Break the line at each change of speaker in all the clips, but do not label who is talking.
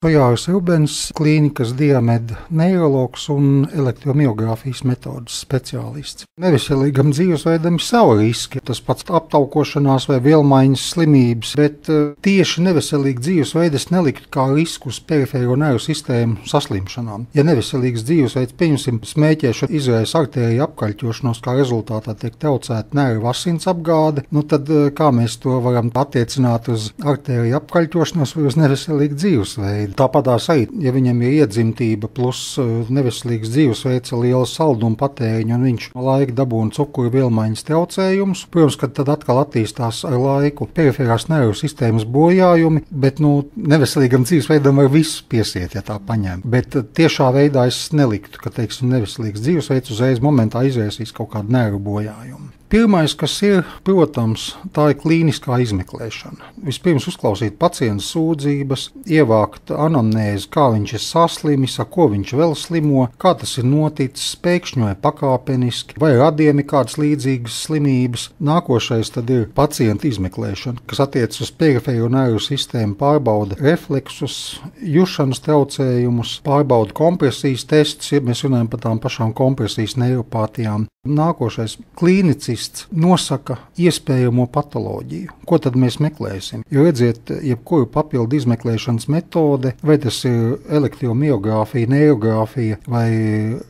Jānis Rubens, klīnikas Diamed neirologs un elektromiogrāfijas metodas speciālists. Neveselīgam dzīvesveidam ir savi riski, tas pats aptaukošanās vai vielmaiņas slimības, bet tieši neveselīgi dzīvesveidi es neliktu kā risku uz perifēro nervu sistēmu saslimšanām. Ja neveselīgs dzīvesveids, pieņemsim, smēķēšana izraisa artēriju apkaļķošanos, kā rezultātā tiek traucēta nervu asins apgāde, tad kā mēs to varam attiecināt uz artēriju apkaļķošanos vai uz neveselīgu dzīvesveidu? Tāpatās arī, ja viņam ir iedzimtība plus neveselīgs dzīvesveids ar lielu saldumu patēriņu un viņš laika dabūna cukuru vielmaiņas traucējumus, protams, ka tad atkal attīstās ar laiku periferās nervu sistēmas bojājumi, bet neveselīgam dzīvesveidam var visu piesiet, ja tā paņem. Bet tiešā veidā es neliktu, ka, neveselīgs dzīvesveids uzreiz momentā izraisīs kaut kādu nervu bojājumu. Pirmais, kas ir, protams, tā ir klīniskā izmeklēšana. Vispirms uzklausīt pacienta sūdzības, ievākt anamnēzi, kā viņš ir saslimis, ar ko viņš vēl slimo, kā tas ir noticis, pēkšņi vai pakāpeniski, vai radiem ir kādas līdzīgas slimības. Nākošais tad ir pacienta izmeklēšana, kas attiecas uz perifēro nervu sistēmu, pārbauda refleksus, jušanas traucējumus, pārbauda kompresijas testus, ja mēs runājam par tām pašām kompresijas neiropātijām. Nākošais klīnicists nosaka iespējamo patoloģiju. Ko tad mēs meklēsim? Jo redziet, jebkuru papildu izmeklēšanas metode, vai tas ir elektromiogrāfija, neirogrāfija, vai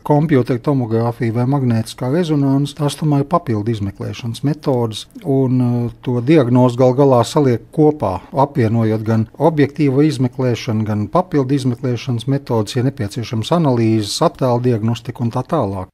kompjutera tomogrāfija, vai magnētiskā rezonanse, tās tomēr ir papildu izmeklēšanas metodes, un to diagnozi gal galā saliek kopā, apvienojot gan objektīvo izmeklēšanu, gan papildu izmeklēšanas metodes, ja nepieciešams analīzes, attēlu diagnostika un tā tālāk.